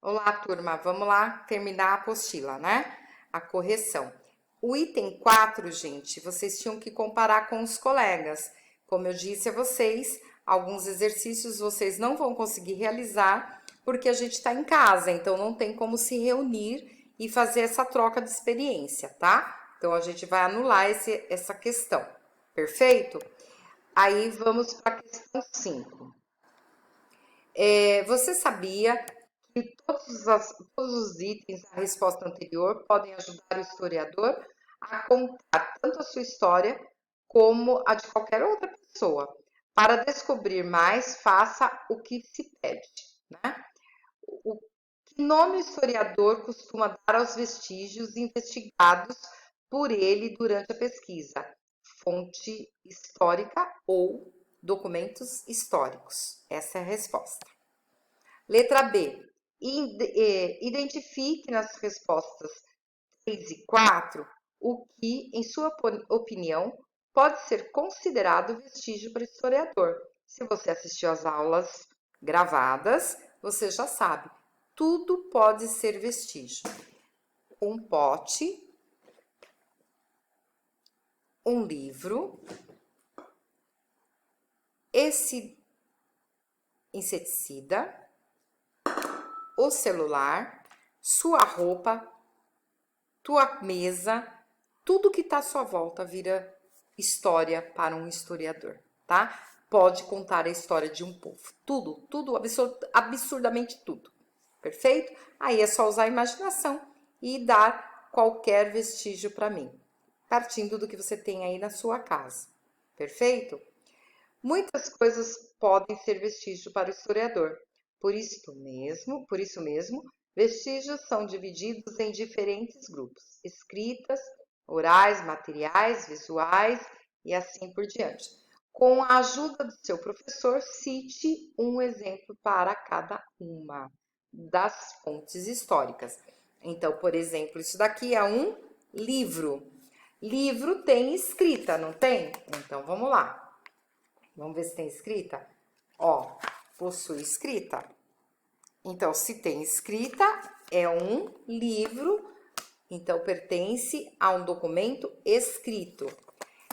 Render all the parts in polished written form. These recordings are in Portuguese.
Olá, turma. Vamos lá terminar a apostila, né? A correção. O item 4, gente, vocês tinham que comparar com os colegas. Como eu disse a vocês, alguns exercícios vocês não vão conseguir realizar porque a gente está em casa, então não tem como se reunir e fazer essa troca de experiência, tá? Então a gente vai anular essa questão, perfeito? Aí vamos para a questão 5. Você sabia que todos os itens da resposta anterior podem ajudar o historiador a contar tanto a sua história como a de qualquer outra pessoa? Para descobrir mais, faça o que se pede, né? O que nome o historiador costuma dar aos vestígios investigados por ele durante a pesquisa? Fonte histórica ou documentos históricos? Essa é a resposta. Letra B. Identifique nas respostas 3 e 4 o que, em sua opinião, pode ser considerado vestígio para o historiador. Se você assistiu às aulas gravadas, você já sabe. Tudo pode ser vestígio. Um pote, um livro, esse inseticida, o celular, sua roupa, tua mesa, tudo que está à sua volta vira história para um historiador, tá? Pode contar a história de um povo. Tudo, absurdamente tudo. Perfeito? Aí é só usar a imaginação e dar qualquer vestígio para mim, partindo do que você tem aí na sua casa. Perfeito? Muitas coisas podem ser vestígio para o historiador. Por isso mesmo, vestígios são divididos em diferentes grupos: escritas, orais, materiais, visuais e assim por diante. Com a ajuda do seu professor, cite um exemplo para cada uma das fontes históricas. Então, por exemplo, isso daqui é um livro. Livro tem escrita, não tem? Então, vamos lá. Vamos ver se tem escrita? Ó, possui escrita. Então, se tem escrita, é um livro, então pertence a um documento escrito.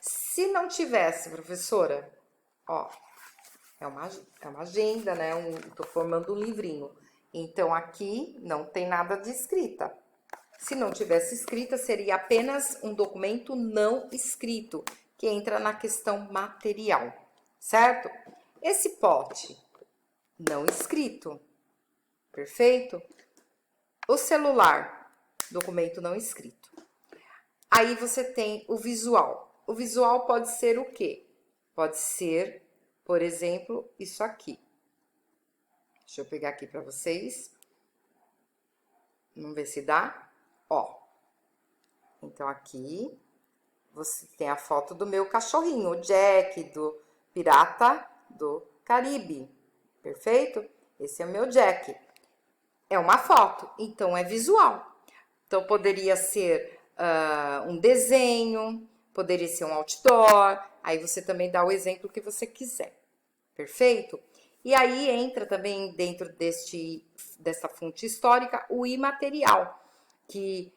Se não tivesse, professora, ó, é uma agenda, né? Tô formando um livrinho. Então, aqui não tem nada de escrita. Se não tivesse escrita, seria apenas um documento não escrito, que entra na questão material, certo? Esse pote não escrito, perfeito? O celular, documento não escrito. Aí você tem o visual. O visual pode ser o quê? Pode ser, por exemplo, isso aqui. Deixa eu pegar aqui para vocês. Vamos ver se dá. Ó. Então, aqui você tem a foto do meu cachorrinho, o Jack, do Pirata do Caribe. Perfeito? Esse é o meu Jack. É uma foto, então é visual. Então, poderia ser um desenho, poderia ser um outdoor, aí você também dá o exemplo que você quiser. Perfeito? E aí entra também dentro dessa fonte histórica o imaterial, que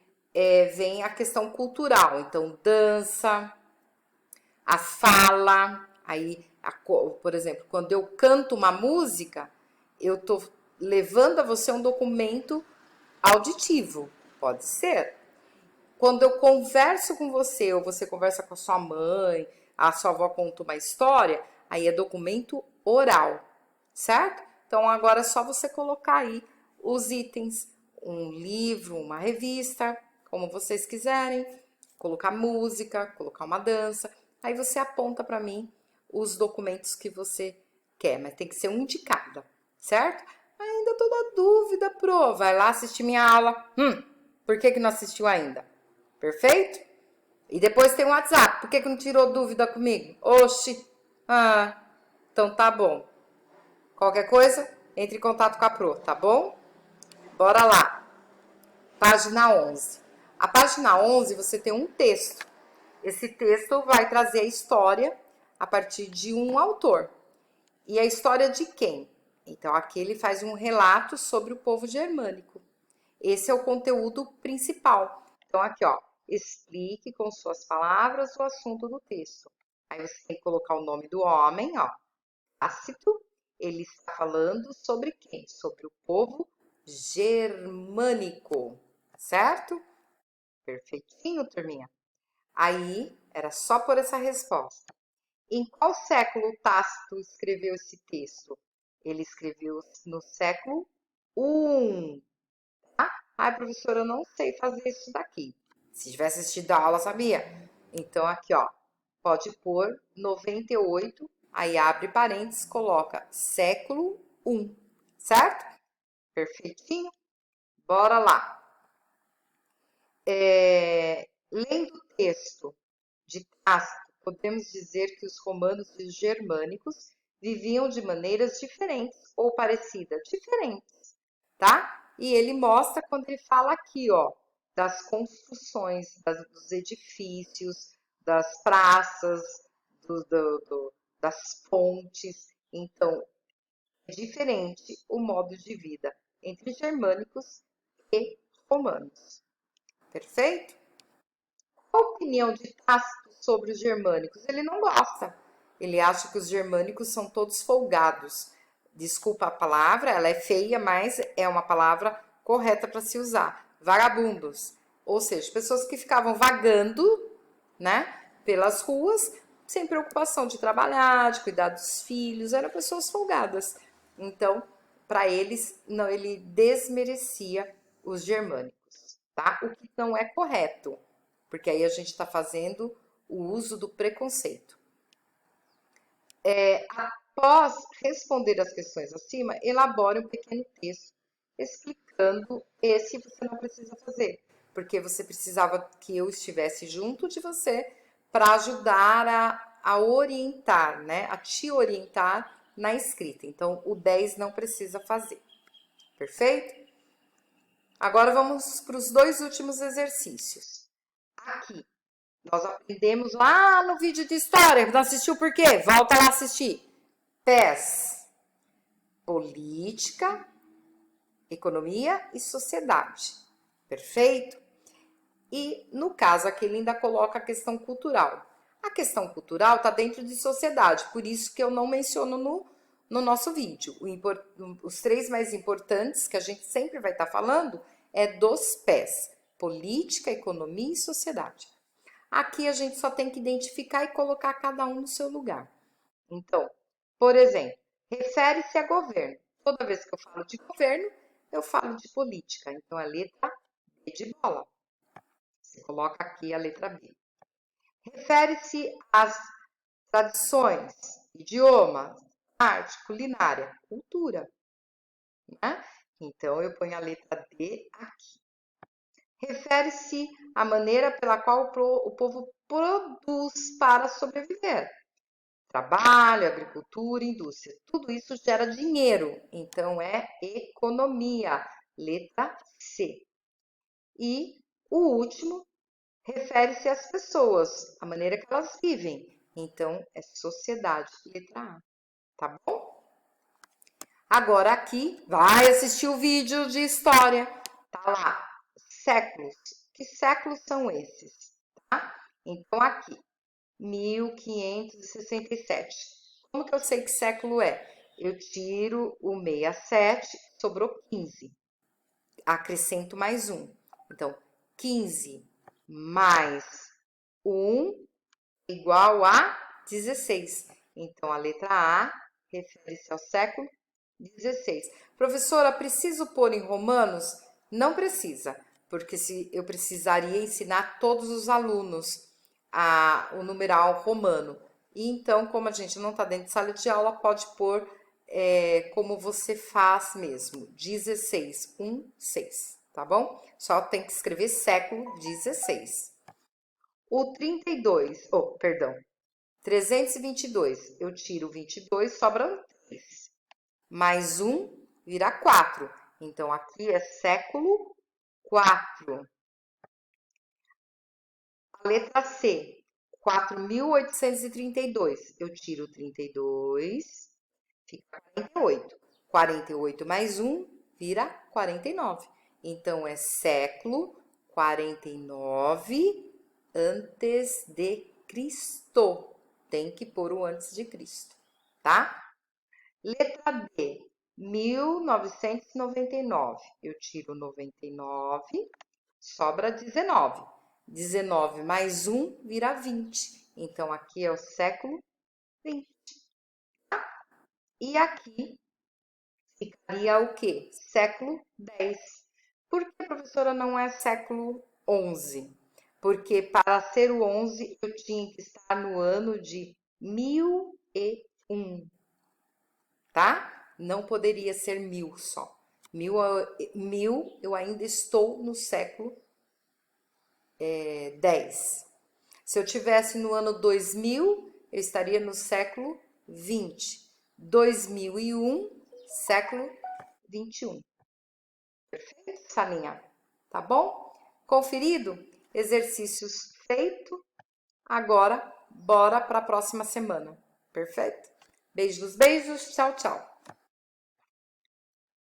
vem a questão cultural. Então, dança, a fala, aí, por exemplo, quando eu canto uma música, eu tô levando a você um documento auditivo, pode ser. Quando eu converso com você, ou você conversa com a sua mãe, a sua avó conta uma história, aí é documento oral, certo? Então, agora é só você colocar aí os itens, um livro, uma revista, como vocês quiserem, colocar música, colocar uma dança, aí você aponta para mim os documentos que você quer, mas tem que ser um de cada, certo? Ainda tô na dúvida, Pro, vai lá assistir minha aula. Por que não assistiu ainda? Perfeito? E depois tem o WhatsApp. Por que não tirou dúvida comigo? Oxi. Então tá bom. Qualquer coisa, entre em contato com a Pro, tá bom? Bora lá. Página 11. A página 11 você tem um texto. Esse texto vai trazer a história a partir de um autor. E a história de quem? Então, aqui ele faz um relato sobre o povo germânico. Esse é o conteúdo principal. Então, aqui, ó, explique com suas palavras o assunto do texto. Aí você tem que colocar o nome do homem, ó, Tácito. Ele está falando sobre quem? Sobre o povo germânico, certo? Perfeitinho, turminha. Aí, era só por essa resposta. Em qual século Tácito escreveu esse texto? Ele escreveu no século I. Ai, professora, eu não sei fazer isso daqui. Se tivesse assistido a aula, sabia? Então, aqui, ó, pode pôr 98, aí abre parênteses, coloca século I, certo? Perfeitinho? Bora lá. Lendo o texto de Tácito, podemos dizer que os romanos e os germânicos viviam de maneiras diferentes ou parecidas, diferentes, tá? E ele mostra quando ele fala aqui, ó, das construções, dos edifícios, das praças, das fontes. Então, é diferente o modo de vida entre germânicos e romanos. Perfeito? Qual a opinião de Tácito sobre os germânicos? Ele não gosta. Ele acha que os germânicos são todos folgados. Desculpa a palavra, ela é feia, mas é uma palavra correta para se usar. Vagabundos. Ou seja, pessoas que ficavam vagando, né, pelas ruas, sem preocupação de trabalhar, de cuidar dos filhos, eram pessoas folgadas. Então, para eles, não, ele desmerecia os germânicos, tá? O que não é correto, porque aí a gente está fazendo o uso do preconceito. Após responder as questões acima, elabore um pequeno texto explicando esse você não precisa fazer, porque você precisava que eu estivesse junto de você para ajudar a orientar, né? A te orientar na escrita. Então, o 10 não precisa fazer. Perfeito? Agora vamos para os dois últimos exercícios. Aqui, nós aprendemos lá no vídeo de história. Não assistiu por quê? Volta lá assistir. PES, política, economia e sociedade. Perfeito? E no caso aqui ele ainda coloca a questão cultural. A questão cultural está dentro de sociedade, por isso que eu não menciono no nosso vídeo. Os três mais importantes que a gente sempre vai estar falando é dos PES, política, economia e sociedade. Aqui a gente só tem que identificar e colocar cada um no seu lugar. Então, por exemplo, refere-se a governo. Toda vez que eu falo de governo, eu falo de política. Então, a letra B de bola. Você coloca aqui a letra B. Refere-se às tradições, idioma, arte, culinária, cultura. Né? Então, eu ponho a letra D aqui. Refere-se à maneira pela qual o povo produz para sobreviver. Trabalho, agricultura, indústria. Tudo isso gera dinheiro. Então, é economia. Letra C. E o último refere-se às pessoas, a maneira que elas vivem. Então, é sociedade. Letra A. Tá bom? Agora aqui, vai assistir o vídeo de história. Tá lá. Séculos. Que séculos são esses? Tá? Então, aqui. 1567. Como que eu sei que século é? Eu tiro o 67, sobrou 15. Acrescento mais 1. Então, 15 mais 1 igual a 16. Então, a letra A refere-se ao século 16. Professora, preciso pôr em romanos? Não precisa, porque eu precisaria ensinar todos os alunos o numeral romano. E então, como a gente não está dentro de sala de aula, pode pôr como você faz mesmo, 16, 1, 6, tá bom? Só tem que escrever século 16. O 32, perdão, 322, eu tiro 22, sobra 3. Mais 1 vira 4. Então, aqui é século 4. A letra C, 4.832. Eu tiro 32, fica 48. 48 mais 1 vira 49. Então, é século 49 antes de Cristo. Tem que pôr o antes de Cristo, tá? Letra D, 1999. Eu tiro 99, sobra 19. 19 mais 1 vira 20. Então, aqui é o século 20. E aqui ficaria o quê? Século 10. Por que, professora, não é século 11? Porque para ser o 11 eu tinha que estar no ano de 1001, tá? Não poderia ser 1000 só. 1000 eu ainda estou no século 10. Se eu tivesse no ano 2000, eu estaria no século 20. 2001, século 21. Perfeito, Salinha? Tá bom? Conferido? Exercícios feito. Agora, bora para a próxima semana. Perfeito? Beijos, beijos. Tchau, tchau.